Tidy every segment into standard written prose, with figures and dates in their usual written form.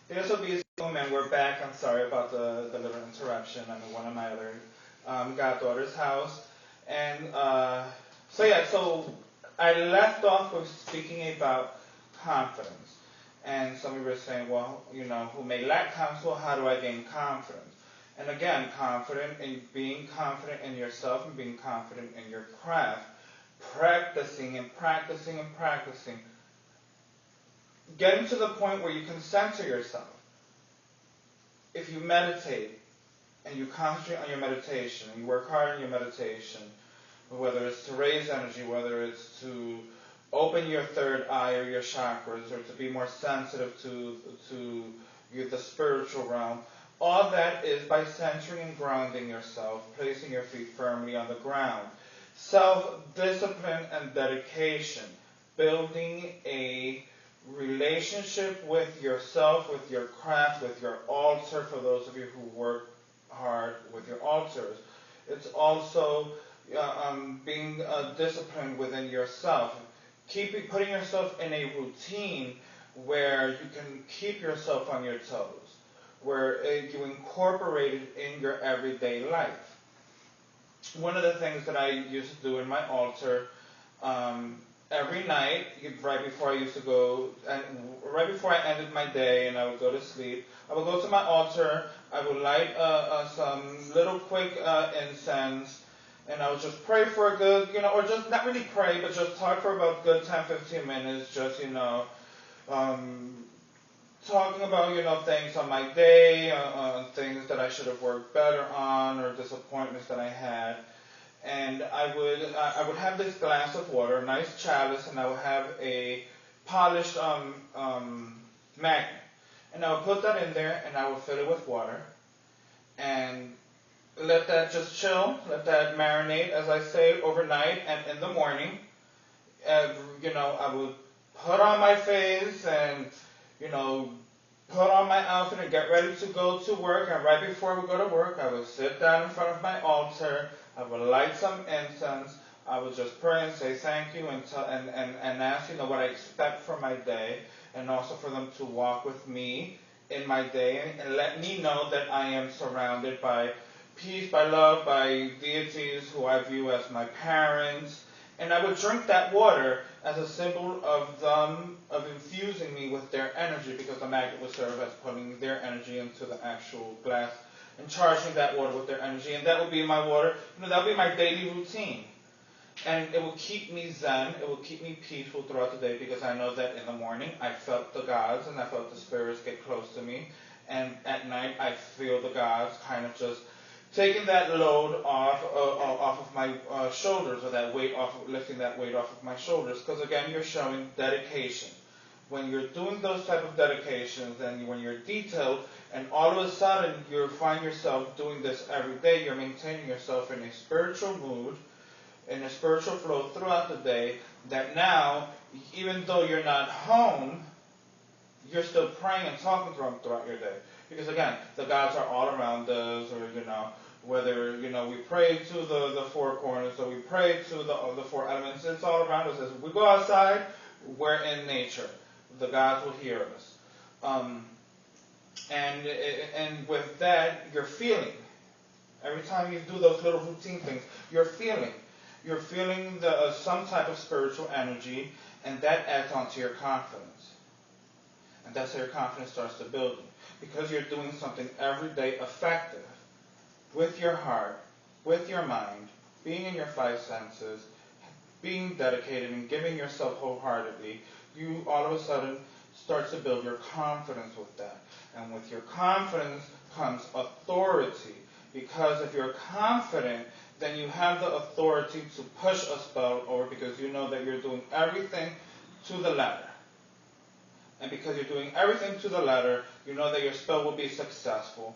This will be Zoom, and we're back. I'm sorry about the little interruption. I'm in one of my other goddaughter's house. And so I left off with speaking about confidence. And some of you were saying, well, who may lack confidence, well, how do I gain confidence? And again, being confident in yourself and being confident in your craft, practicing and practicing and practicing, getting to the point where you can center yourself. If you meditate and you concentrate on your meditation, and you work hard on your meditation, whether it's to raise energy, whether it's to open your third eye or your chakras, or to be more sensitive to the spiritual realm, all that is by centering and grounding yourself, placing your feet firmly on the ground. Self-discipline and dedication, building a relationship with yourself, with your craft, with your altar, for those of you who work hard with your altars. It's also being disciplined within yourself. Putting yourself in a routine where you can keep yourself on your toes, where you incorporate it in your everyday life. One of the things that I used to do in my altar, every night, right before I ended my day and I would go to sleep, I would go to my altar, I would light some little quick incense, and I would just pray for a good, or just not really pray, but just talk for about good 10-15 minutes, just, talking about, things on my day, things that I should have worked better on, or disappointments that I had. And I would have this glass of water, a nice chalice, and I would have a polished magnet. And I would put that in there, and I would fill it with water, and let that just chill, let that marinate, as I say, overnight. And in the morning, I would put on my face and, put on my outfit and get ready to go to work. And right before I would go to work, I would sit down in front of my altar, I would light some incense, I would just pray and say thank you and ask, what I expect for my day, and also for them to walk with me in my day and let me know that I am surrounded by peace, by love, by deities who I view as my parents. And I would drink that water as a symbol of them, of infusing me with their energy, because the magnet would serve as putting their energy into the actual glass and charging that water with their energy. And that would be my water, that would be my daily routine. And it will keep me zen, it will keep me peaceful throughout the day, because I know that in the morning I felt the gods and I felt the spirits get close to me. And at night I feel the gods kind of just taking that load off of my shoulders, or that weight lifting that weight off of my shoulders. Because again, you're showing dedication. When you're doing those type of dedications, and when you're detailed, and all of a sudden you find yourself doing this every day, you're maintaining yourself in a spiritual mood, in a spiritual flow throughout the day, that now, even though you're not home, you're still praying and talking to them throughout your day. Because again, the gods are all around us, or whether we pray to the four corners, or we pray to the four elements, it's all around us. As we go outside, we're in nature. The gods will hear us. And with that, you're feeling. Every time you do those little routine things, you're feeling. You're feeling some type of spiritual energy, and that adds on to your confidence. And that's how your confidence starts to build, because you're doing something every day effective, with your heart, with your mind, being in your five senses, being dedicated and giving yourself wholeheartedly. You all of a sudden start to build your confidence with that. And with your confidence comes authority, because if you're confident, then you have the authority to push a spell over, because you know that you're doing everything to the letter. And because you're doing everything to the letter, you know that your spell will be successful.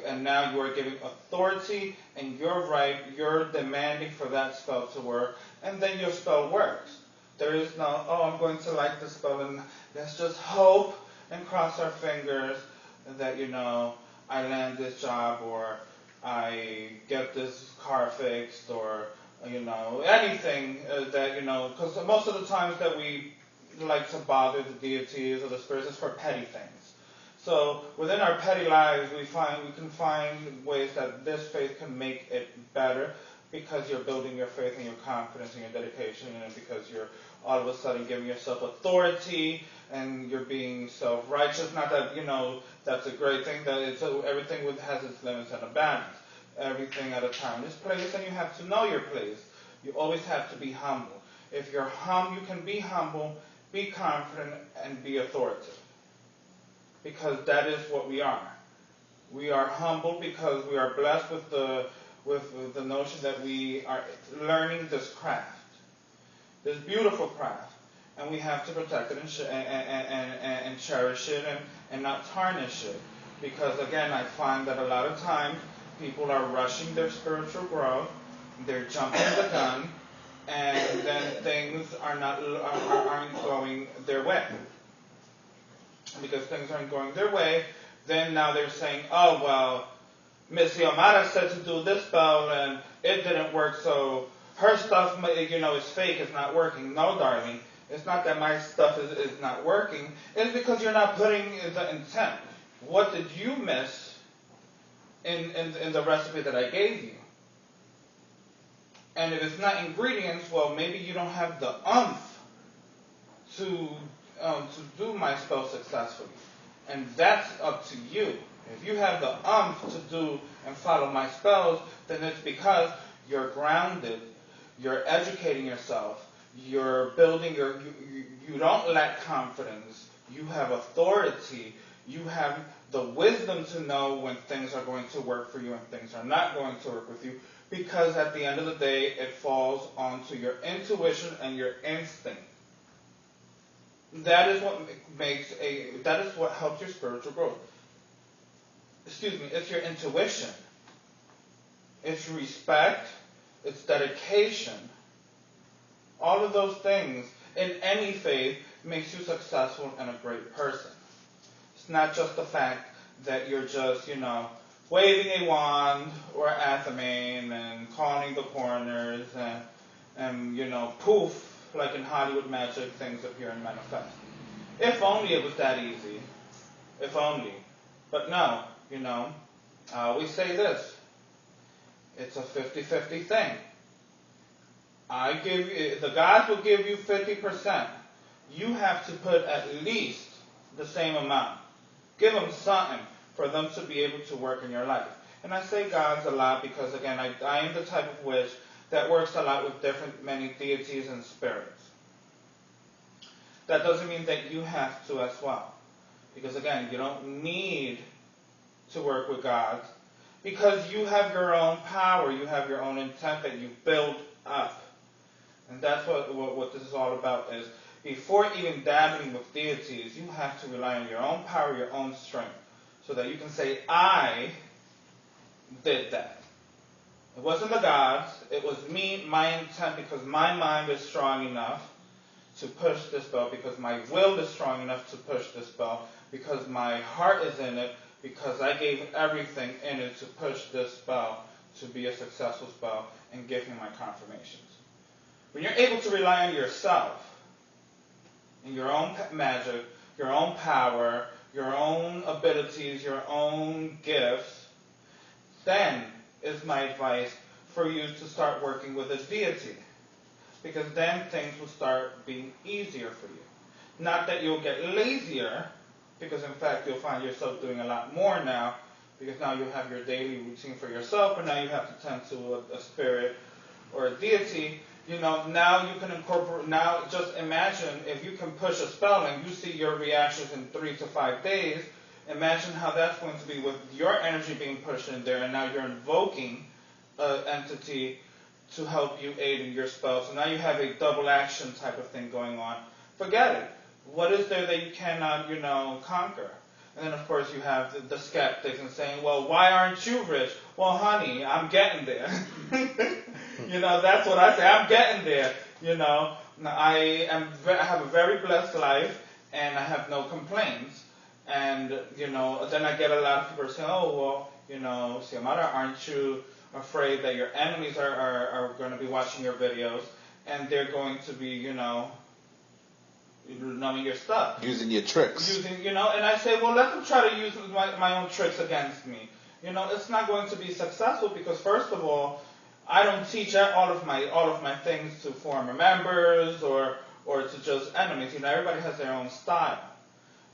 And now you are giving authority, and you're demanding for that spell to work, and then your spell works. There is no, I'm going to light the spell, and let's just hope and cross our fingers that, I land this job, or I get this car fixed, or, anything that, because most of the times that we like to bother the deities or the spirits is for petty things. So within our petty lives, we can find ways that this faith can make it better, because you're building your faith and your confidence and your dedication, and because you're all of a sudden giving yourself authority and you're being self-righteous. Not that, that's a great thing, that everything has its limits and a balance. Everything at a time. This place, and you have to know your place. You always have to be humble. If you're humble, you can be humble, be confident, and be authoritative. Because that is what we are. We are humble because we are blessed with the notion that we are learning this craft, this beautiful craft, and we have to protect it and cherish it and not tarnish it. Because again, I find that a lot of times people are rushing their spiritual growth, they're jumping the gun, and then things aren't going their way. Because things aren't going their way, then now they're saying, oh, well, Miss Xiomara said to do this spell and it didn't work, so her stuff, is fake, it's not working. No, darling, it's not that my stuff is not working. It's because you're not putting the intent. What did you miss in the recipe that I gave you? And if it's not ingredients, well, maybe you don't have the to do my spell successfully. And that's up to you. If you have the to do and follow my spells, then it's because you're grounded, you're educating yourself, you're building you don't lack confidence, you have authority, you have the wisdom to know when things are going to work for you and things are not going to work with you, because at the end of the day, it falls onto your intuition and your instinct. That is what helps your spiritual growth. It's your intuition. It's respect. It's dedication. All of those things in any faith makes you successful and a great person. It's not just the fact that you're just, waving a wand or athame and calling the corners and poof, like in Hollywood magic, things appear and manifest. If only it was that easy. If only. But no, I always say this. It's a 50-50 thing. The gods will give you 50%. You have to put at least the same amount. Give them something for them to be able to work in your life. And I say gods a lot because, again, I am the type of witch that works a lot with many deities and spirits. That doesn't mean that you have to as well. Because, again, you don't need to work with gods because you have your own power, you have your own intent that you build up. And that's what this is all about, is before even dabbling with deities, you have to rely on your own power, your own strength, so that you can say, I did that. It wasn't the gods, it was me, my intent, because my mind is strong enough to push this spell, because my will is strong enough to push this spell, because my heart is in it, because I gave everything in it to push this spell to be a successful spell and give me my confirmations. When you're able to rely on yourself and your own magic, your own power, your own abilities, your own gifts, then is my advice for you to start working with a deity. Because then things will start being easier for you. Not that you'll get lazier, because in fact you'll find yourself doing a lot more now, because now you have your daily routine for yourself, and now you have to tend to a spirit or a deity. Now you can incorporate, now just imagine if you can push a spell and you see your reactions in 3 to 5 days, imagine how that's going to be with your energy being pushed in there, and now you're invoking an entity to help you aid in your spell. So now you have a double action type of thing going on. Forget it. What is there that you cannot, conquer? And then, of course, you have the skeptics and saying, well, why aren't you rich? Well, honey, I'm getting there. That's what I say. I'm getting there. I have a very blessed life, and I have no complaints. And, then I get a lot of people saying, oh, well, Xiomara, aren't you afraid that your enemies are going to be watching your videos, and they're going to be, knowing your stuff. Using your tricks. And I say, well, let them try to use my own tricks against me. It's not going to be successful because, first of all, I don't teach all of my things to former members or to just enemies. Everybody has their own style.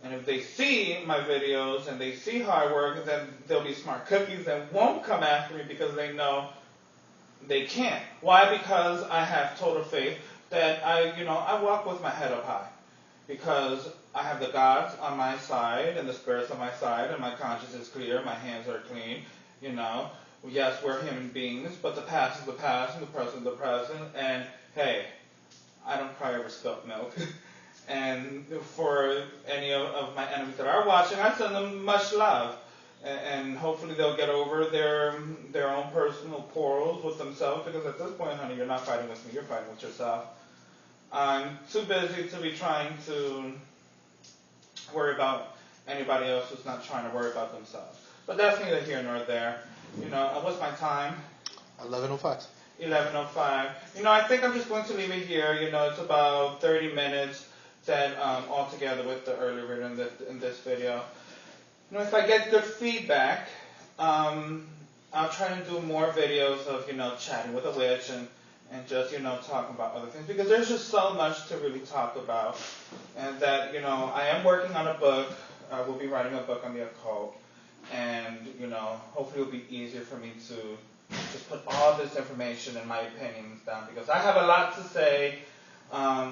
And if they see my videos and they see how I work, then they'll be smart cookies and won't come after me because they know they can't. Why? Because I have total faith that I walk with my head up high. Because I have the gods on my side and the spirits on my side and my conscience is clear, my hands are clean, Yes, we're human beings, but the past is the past and the present is the present. And hey, I don't cry over spilt milk. And for any of my enemies that are watching, I send them much love. And hopefully they'll get over their own personal quarrels with themselves, because at this point, honey, you're not fighting with me, you're fighting with yourself. I'm too busy to be trying to worry about anybody else who's not trying to worry about themselves. But that's neither here nor there. What's my time? 11:05. 11:05. I think I'm just going to leave it here. It's about 30 minutes that altogether with the early reader in this video. If I get good feedback, I'll try to do more videos of, chatting with a witch and just, talking about other things. Because there's just so much to really talk about. And that, I am working on a book. I will be writing a book on the occult. And, hopefully it'll be easier for me to just put all this information and my opinions down. Because I have a lot to say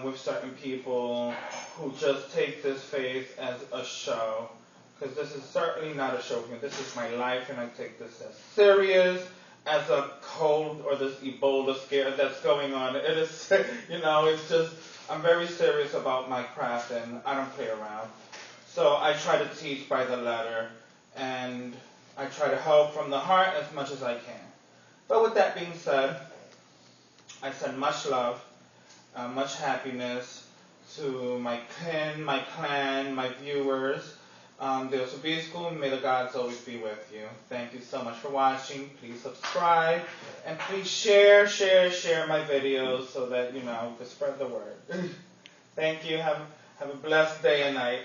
with certain people who just take this faith as a show. Because this is certainly not a show for me. This is my life, and I take this as serious as a cold or this Ebola scare that's going on. It is, it's just, I'm very serious about my craft, and I don't play around. So I try to teach by the letter, and I try to help from the heart as much as I can. But with that being said, I send much love, much happiness to my kin, my clan, my viewers. Deus Obisco, may the gods always be with you. Thank you so much for watching. Please subscribe, and please share my videos so that, we can spread the word. Thank you. Have a blessed day and night.